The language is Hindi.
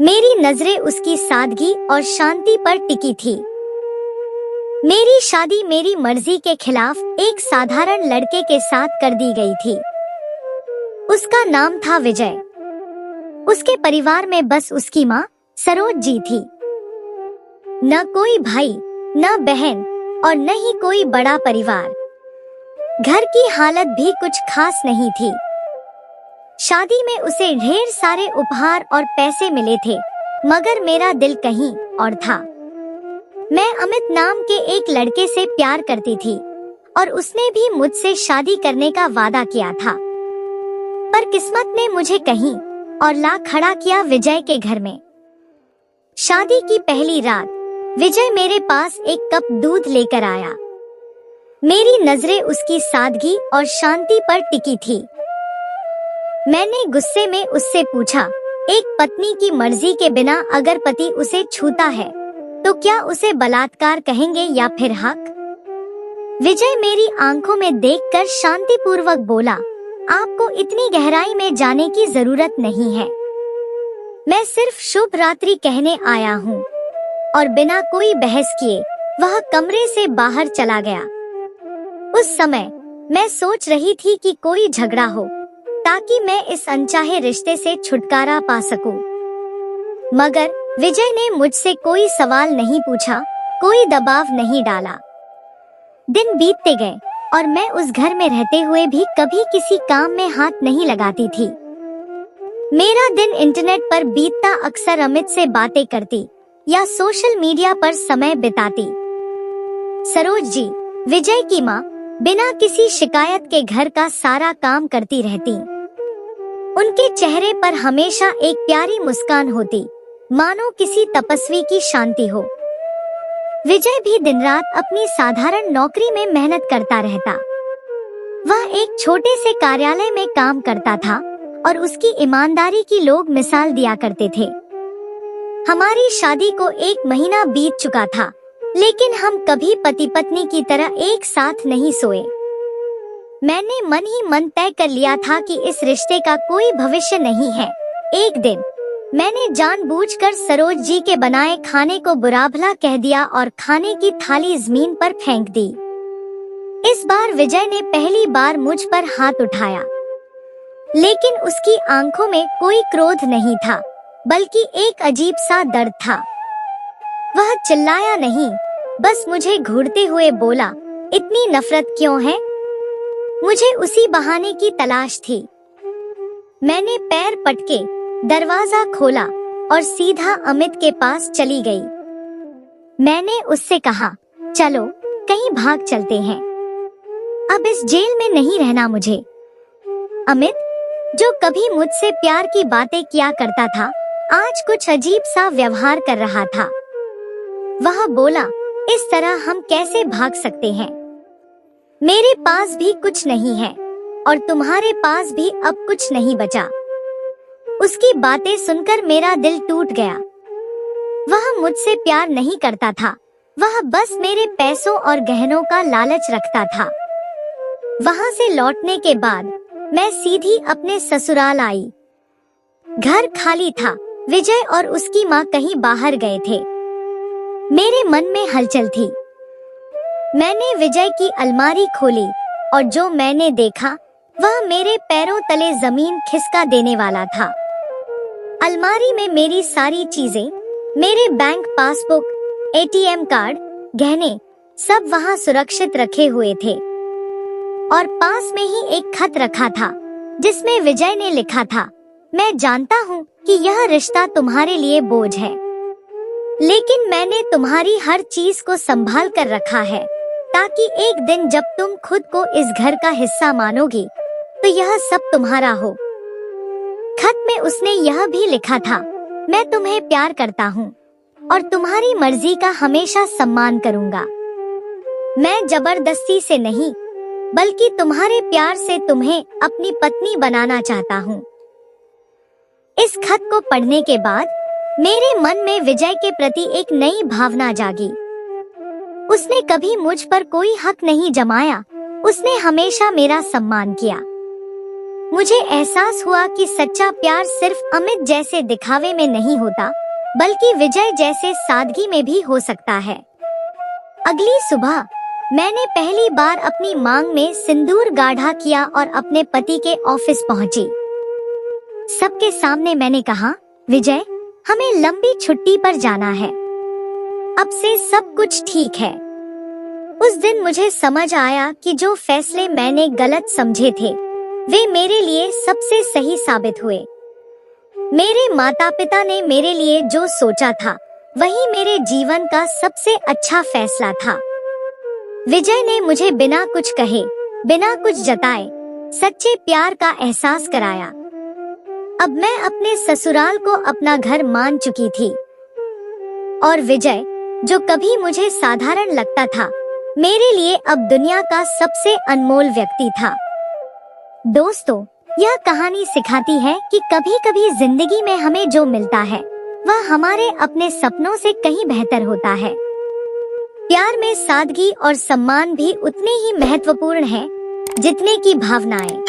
मेरी नजरें उसकी सादगी और शांति पर टिकी थी। मेरी शादी मेरी मर्जी के खिलाफ एक साधारण लड़के के साथ कर दी गई थी। उसका नाम था विजय। उसके परिवार में बस उसकी माँ सरोज जी थी। न कोई भाई, न बहन और न ही कोई बड़ा परिवार। घर की हालत भी कुछ खास नहीं थी। शादी में उसे ढेर सारे उपहार और पैसे मिले थे, मगर मेरा दिल कहीं और था। मैं अमित नाम के एक लड़के से प्यार करती थी और उसने भी मुझसे शादी करने का वादा किया था। पर किस्मत ने मुझे कहीं और ला खड़ा किया विजय के घर में। शादी की पहली रात विजय मेरे पास एक कप दूध लेकर आया। मेरी नजरें उसकी सादगी और शांति पर टिकी थी। मैंने गुस्से में उससे पूछा, एक पत्नी की मर्जी के बिना अगर पति उसे छूता है तो क्या उसे बलात्कार कहेंगे या फिर हक? विजय मेरी आंखों में देखकर शांतिपूर्वक बोला, आपको इतनी गहराई में जाने की जरूरत नहीं है। मैं सिर्फ शुभ रात्रि कहने आया हूँ। और बिना कोई बहस किए वह कमरे से बाहर चला गया। उस समय मैं सोच रही थी कि कोई झगड़ा हो ताकि मैं इस अनचाहे रिश्ते से छुटकारा पा सकूं। मगर विजय ने मुझसे कोई सवाल नहीं पूछा, कोई दबाव नहीं डाला। दिन बीतते गए और मैं उस घर में रहते हुए भी कभी किसी काम में हाथ नहीं लगाती थी। मेरा दिन इंटरनेट पर बीतता, अक्सर अमित से बातें करती या सोशल मीडिया पर समय बिताती। सरोज जी, विजय की माँ, बिना किसी शिकायत के घर का सारा काम करती रहती। उनके चेहरे पर हमेशा एक प्यारी मुस्कान होती, मानो किसी तपस्वी की शांति हो। विजय भी दिन रात अपनी साधारण नौकरी में मेहनत करता रहता। वह एक छोटे से कार्यालय में काम करता था और उसकी ईमानदारी की लोग मिसाल दिया करते थे। हमारी शादी को 1 महीना बीत चुका था, लेकिन हम कभी पति पत्नी की तरह एक साथ नहीं सोए। मैंने मन ही मन तय कर लिया था कि इस रिश्ते का कोई भविष्य नहीं है। एक दिन मैंने जानबूझकर सरोज जी के बनाए खाने को बुरा भला कह दिया और खाने की थाली जमीन पर फेंक दी। इस बार विजय ने पहली बार मुझ पर हाथ उठाया, लेकिन उसकी आंखों में कोई क्रोध नहीं था, बल्कि एक अजीब सा दर्द था। वह चिल्लाया नहीं, बस मुझे घूरते हुए बोला, इतनी नफरत क्यों है? मुझे उसी बहाने की तलाश थी। मैंने पैर पटके दरवाजा खोला और सीधा अमित के पास चली गई। मैंने उससे कहा, चलो कहीं भाग चलते हैं, अब इस जेल में नहीं रहना मुझे। अमित, जो कभी मुझसे प्यार की बातें किया करता था, आज कुछ अजीब सा व्यवहार कर रहा था। वह बोला, इस तरह हम कैसे भाग सकते हैं? मेरे पास भी कुछ नहीं है और तुम्हारे पास भी अब कुछ नहीं बचा। उसकी बातें सुनकर मेरा दिल टूट गया। वह मुझसे प्यार नहीं करता था, वह बस मेरे पैसों और गहनों का लालच रखता था। वहां से लौटने के बाद मैं सीधी अपने ससुराल आई। घर खाली था, विजय और उसकी माँ कहीं बाहर गए थे। मेरे मन में हलचल थी। मैंने विजय की अलमारी खोली और जो मैंने देखा वह मेरे पैरों तले जमीन खिसका देने वाला था। अलमारी में मेरी सारी चीजें, मेरे बैंक पासबुक, एटीएम कार्ड, गहने, सब वहां सुरक्षित रखे हुए थे। और पास में ही एक खत रखा था जिसमें विजय ने लिखा था, मैं जानता हूँ कि यह रिश्ता तुम्हारे लिए बोझ है, लेकिन मैंने तुम्हारी हर चीज को संभाल कर रखा है ताकि एक दिन जब तुम खुद को इस घर का हिस्सा मानोगी तो यह सब तुम्हारा हो। खत में उसने यह भी लिखा था, मैं तुम्हें प्यार करता हूँ और तुम्हारी मर्जी का हमेशा सम्मान करूँगा। मैं जबरदस्ती से नहीं, बल्कि तुम्हारे प्यार से तुम्हें अपनी पत्नी बनाना चाहता हूँ। इस खत को पढ़ने के बाद मेरे मन में विजय के प्रति एक नई भावना जागी। उसने कभी मुझ पर कोई हक नहीं जमाया, उसने हमेशा मेरा सम्मान किया। मुझे एहसास हुआ कि सच्चा प्यार सिर्फ अमित जैसे दिखावे में नहीं होता, बल्कि विजय जैसे सादगी में भी हो सकता है। अगली सुबह मैंने पहली बार अपनी मांग में सिंदूर गाढ़ा किया और अपने पति के ऑफिस पहुंची। सबके सामने मैंने कहा, विजय, हमें लंबी छुट्टी पर जाना है। अब से सब कुछ ठीक है। उस दिन मुझे समझ आया कि जो फैसले मैंने गलत समझे थे, वे मेरे लिए सबसे सही साबित हुए। मेरे माता पिता ने मेरे लिए जो सोचा था, वही मेरे जीवन का सबसे अच्छा फैसला था। विजय ने मुझे बिना कुछ कहे, बिना कुछ जताए, सच्चे प्यार का एहसास कराया। अब मैं अपने ससुराल को अपना घर मान चुकी थी और विजय, जो कभी मुझे साधारण लगता था, मेरे लिए अब दुनिया का सबसे अनमोल व्यक्ति था। दोस्तों, यह कहानी सिखाती है कि कभी-कभी जिंदगी में हमें जो मिलता है, वह हमारे अपने सपनों से कहीं बेहतर होता है। प्यार में सादगी और सम्मान भी उतने ही महत्वपूर्ण हैं, जितने की भावनाएं।